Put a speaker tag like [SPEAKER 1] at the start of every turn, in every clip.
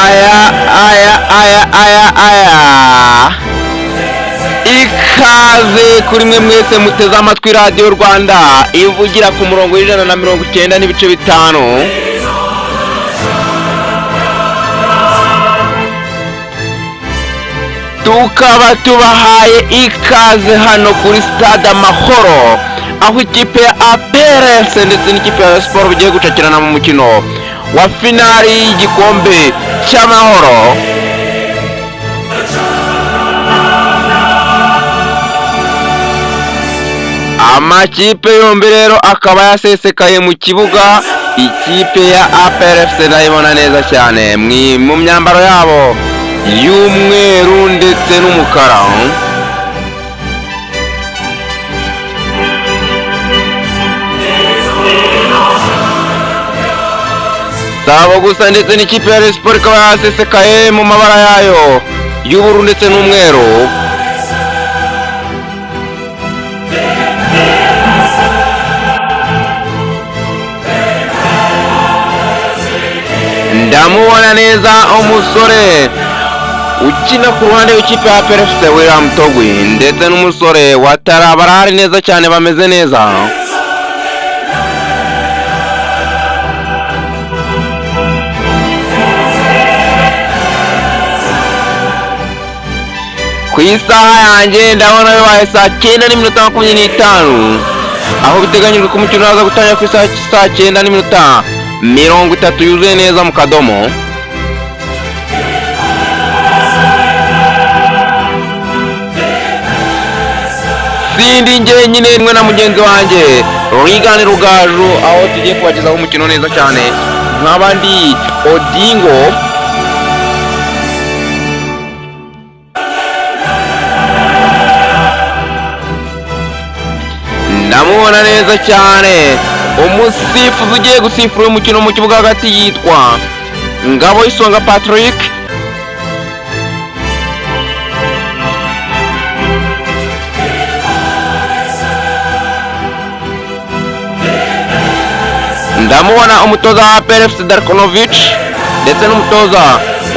[SPEAKER 1] aya ikaze kuri mwe mwese muteze amatwi Radio Rwanda ivugira ku murongo w'190 n'ibice bitanu. Tukaba tubahaye ikaze hano kuri Stade Amahoro, aho ikipe ya APRS ndetse n'ikipe ya Sport bigiye gucakirana mu mukino wa finali y'igikombe cy'amahoro. Amakipe yombi rero akaba yasesekaye mu kibuga. Ikipe ya APRS ndayibona neza cyane mu myambaro yabo y'umweru ndetse n'umukara. Sabo gusa ndetse n'ikipe ya Sport ikaba yasesekaye mu mabara yayo y'ubururu ndetse n'umweru. Ndamubona neza umusore ukina ku ruhande w'ikipe ya APRS William Togwi ndetse n'umusore Watara barahari neza cyane, bameze neza. Ku isaha yanjye ndabona bibaye saa 9:25, aho biteganyijwe ko umukino uzaza gutangira ku isaha 9:30 yuzuye neza mu kadomo. Sindi njyenyine rimwe na mugenzi wanjye Rigani Rugaju, aho tugiye kubagezaho umukino neza cyane nk'abandi Odingo. Ndamubona neza cyane umusifuzi ugiye gusifura umukino mu kibuga hagati yitwa Ngabo Isonga Patrick. Ndamubona umutoza wa APRS Darkonovic ndetse n'umutoza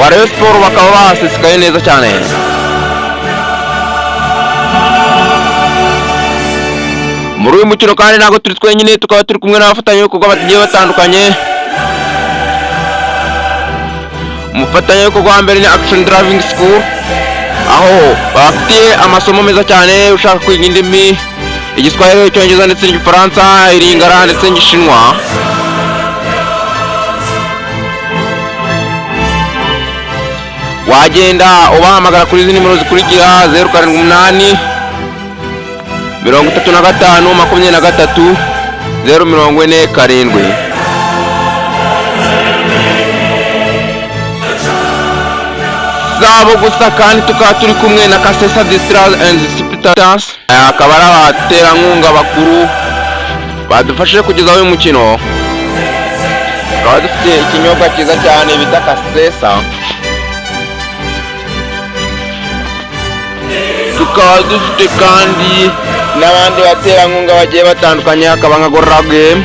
[SPEAKER 1] wa Rayon Sport, bakaba basesekaye neza cyane. Muri uyu mukino kandi ntabwo turi twenyine, tukaba turi kumwe n'abafatanyabikorwa bagiye batandukanye. Umufatanyabikorwa wa mbere ni Action Driving School, aho bafite amasomo meza cyane. Ushaka kwiga indimi, Igiswahili, Icyongereza ndetse n'Igifaransa, Iringara ndetse n'Igishinwa, wagenda ubahamagara kuri izi nimero zikurikira: 078 35 23 047. Sabo gusa kandi tukaba turi kumwe na Kasesa District and Distributors, akaba ari abaterankunga bakuru badufashije kugezaho uyu mukino. Tukaba dufite ikinyobwa cyiza cyane bita Kasesa, tukaba dufite kandi n'abandi baterankunga bagiye batandukanye, hakaba nka Gorilla Game.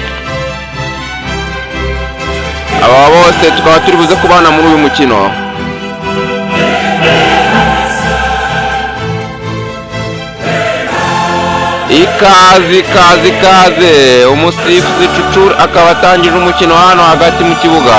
[SPEAKER 1] Aba bose tukaba turi buze kubana muri uyu mukino. Ikaze umusifuzi Cucur akaba atangije umukino hano hagati mu kibuga.